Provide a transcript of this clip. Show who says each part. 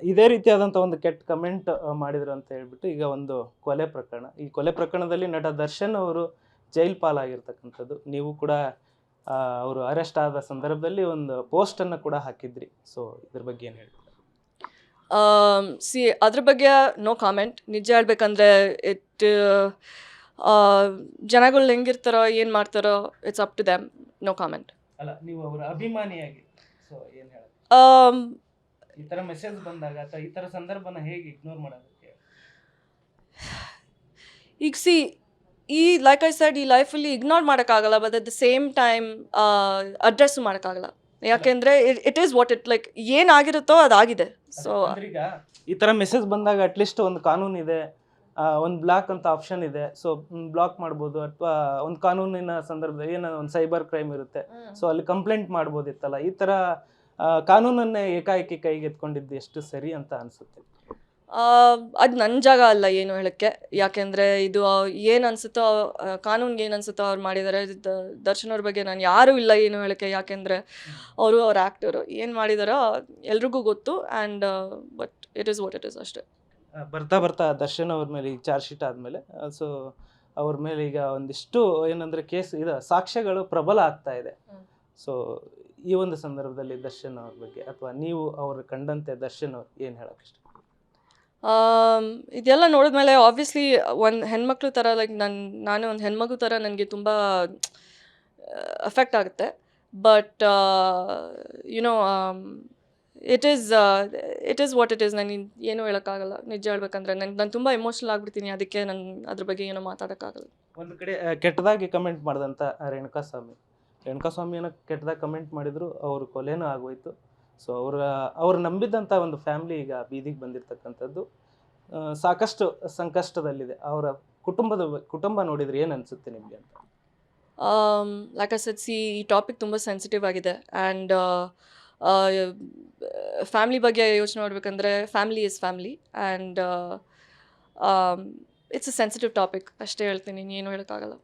Speaker 1: ಇದೇ ರೀತಿಯಾದಂಥ ಒಂದು ಕೆಟ್ಟ ಕಮೆಂಟ್ ಮಾಡಿದ್ರು ಅಂತ ಹೇಳ್ಬಿಟ್ಟು ಈಗ ಒಂದು ಕೊಲೆ ಪ್ರಕರಣ. ಈ ಕೊಲೆ ಪ್ರಕರಣದಲ್ಲಿ ನಟ ದರ್ಶನ್ ಅವರು ಜೈಲ್ ಪಾಲಾಗಿರ್ತಕ್ಕಂಥದ್ದು. ನೀವು ಕೂಡ ಅವರು ಅರೆಸ್ಟ್ ಆದ ಸಂದರ್ಭದಲ್ಲಿ ಒಂದು ಪೋಸ್ಟನ್ನು ಕೂಡ ಹಾಕಿದ್ರಿ. ಸೊ ಇದ್ರ ಬಗ್ಗೆ ಏನು ಹೇಳ್ತೀರಾ?
Speaker 2: ಅದ್ರ ಬಗ್ಗೆ ನೋ ಕಾಮೆಂಟ್. ನಿಜ ಹೇಳ್ಬೇಕಂದ್ರೆ ಜನಗಳು ಹೆಂಗಿರ್ತಾರೋ ಏನು ಮಾಡ್ತಾರೋ it's up to them. No comment.
Speaker 1: ಅಲ್ಲ, ನೀವು ಅವರ ಅಭಿಮಾನಿಯಾಗಿ ಸೊ ಏನು ಹೇಳ ಈ ಥರ ಮೆಸೇಜ್ ಬಂದಾಗ ಅಥವಾ ಈ ಥರ ಸಂದರ್ಭನ ಹೇಗೆ ಇಗ್ನೋರ್ ಮಾಡೋದಕ್ಕೆ?
Speaker 2: ಈಗ ಲೈಕ್ ಐ ಸೆಡ್, ಈ ಲೈಫಲ್ಲಿ ಇಗ್ನೋರ್ ಮಾಡೋಕ್ಕಾಗಲ್ಲ, but at the same time address ಮಾಡೋಕ್ಕಾಗಲ್ಲ. ಯಾಕೆಂದರೆ it is what it like ಏನಾಗಿರುತ್ತೋ ಅದಾಗಿದೆ. ಸೊ
Speaker 1: ಈಗ ಈ ಥರ ಮೆಸೇಜ್ ಬಂದಾಗ ಅಟ್ಲೀಸ್ಟ್ ಒಂದು ಕಾನೂನು ಇದೆ, ಒಂದು ಬ್ಲಾಕ್ ಅಂತ ಆಪ್ಷನ್ ಇದೆ. ಸೊ ಬ್ಲಾಕ್ ಮಾಡ್ಬೋದು, ಅಥವಾ ಒಂದು ಕಾನೂನಿನ ಸಂದರ್ಭದಲ್ಲಿ ಏನೋ ಒಂದು ಸೈಬರ್ ಕ್ರೈಮ್ ಇರುತ್ತೆ, ಸೊ ಅಲ್ಲಿ ಕಂಪ್ಲೇಂಟ್ ಮಾಡ್ಬೋದಿತ್ತಲ್ಲ. ಈ ಥರ ಕಾನೂನನ್ನೇ ಏಕಾಏಕಿ ಕೈಗೆತ್ಕೊಂಡಿದ್ದು ಎಷ್ಟು ಸರಿ ಅಂತ ಅನಿಸುತ್ತೆ?
Speaker 2: ಅದು ನನ್ನ ಜಾಗ ಅಲ್ಲ ಏನು ಹೇಳೋಕ್ಕೆ. ಯಾಕೆಂದರೆ ಇದು ಏನು ಅನಿಸುತ್ತೋ, ಕಾನೂನಿಗೆ ಏನು ಅನಿಸುತ್ತೋ ಅವ್ರು ಮಾಡಿದ್ದಾರೆ. ದರ್ಶನ್ ಅವ್ರ ಬಗ್ಗೆ ನಾನು ಯಾರೂ ಇಲ್ಲ ಏನು ಹೇಳೋಕ್ಕೆ. ಯಾಕೆಂದರೆ ಅವರು ಅವ್ರ ಆ್ಯಕ್ಟರು ಏನು ಮಾಡಿದಾರೋ ಎಲ್ರಿಗೂ ಗೊತ್ತು. And but it is what it is ಅಷ್ಟೇ.
Speaker 1: ಬರ್ತಾ ದರ್ಶನ್ ಅವ್ರ ಮೇಲೆ ಈಗ ಚಾರ್ಜ್ ಶೀಟ್ ಆದಮೇಲೆ ಸೊ ಅವ್ರ ಮೇಲೆ ಈಗ ಒಂದಿಷ್ಟು ಏನಂದರೆ ಕೇಸ್ ಇದು ಸಾಕ್ಷ್ಯಗಳು ಪ್ರಬಲ ಆಗ್ತಾ ಇದೆ. ಸೊ ಈ ಒಂದು ಸಂದರ್ಭದಲ್ಲಿ ದರ್ಶನ್ ಅವ್ರ ಬಗ್ಗೆ ಅಥವಾ ನೀವು ಅವ್ರು ಕಂಡಂತೆ ದರ್ಶನ್ ಅವ್ರು ಏನು ಹೇಳೋಕೆ ಇಷ್ಟ?
Speaker 2: ಇದೆಲ್ಲ ನೋಡಿದ್ಮೇಲೆ ಆಬ್ವಿಯಸ್ಲಿ ಒಂದು ಹೆಣ್ಮಕ್ಳು ಥರ, ಲೈಕ್ ನಾನು ಒಂದು ಹೆಣ್ಮಗು ಥರ ನನಗೆ ತುಂಬ ಅಫೆಕ್ಟ್ ಆಗುತ್ತೆ. But you know it is what it is. ನಾನು ಏನೂ ಹೇಳೋಕ್ಕಾಗಲ್ಲ. ನಿಜ ಹೇಳ್ಬೇಕಂದ್ರೆ ನಾನು ತುಂಬ ಎಮೋಷ್ನಲ್ ಆಗಿಬಿಡ್ತೀನಿ. ಅದಕ್ಕೆ ನಾನು ಅದ್ರ ಬಗ್ಗೆ ಏನೂ ಮಾತಾಡೋಕ್ಕಾಗಲ್ಲ.
Speaker 1: ಒಂದು ಕಡೆ ಕೆಟ್ಟದಾಗಿ ಕಮೆಂಟ್ ಮಾಡಿದಂಥ ರೇಣುಕಾಸ್ವಾಮಿಯನ್ನು ಕೆಟ್ಟದಾಗಿ ಕಮೆಂಟ್ ಮಾಡಿದ್ರು, ಅವ್ರ ಕೊಲೆನೂ ಆಗೋಯ್ತು. ಸೊ ಅವ್ರು ನಂಬಿದ್ದಂಥ ಒಂದು ಫ್ಯಾಮ್ಲಿ ಈಗ ಬೀದಿಗೆ ಬಂದಿರತಕ್ಕಂಥದ್ದು ಸಾಕಷ್ಟು ಸಂಕಷ್ಟದಲ್ಲಿದೆ. ಅವರ ಕುಟುಂಬ ನೋಡಿದ್ರೆ ಏನು ಅನಿಸುತ್ತೆ ನಿಮಗೆ ಅಂತ?
Speaker 2: ಲೈಕ್ ಐ ಸೆಡ್, ಈ ಟಾಪಿಕ್ ತುಂಬ ಸೆನ್ಸಿಟಿವ್ ಆಗಿದೆ. ಆ್ಯಂಡ್ ಫ್ಯಾಮ್ಲಿ ಬಗ್ಗೆ ಯೋಚನೆ ಮಾಡಬೇಕಂದ್ರೆ family is family. And it's a sensitive topic ಅಷ್ಟೇ ಹೇಳ್ತೀನಿ, ಏನು ಹೇಳೋಕ್ಕಾಗಲ್ಲ.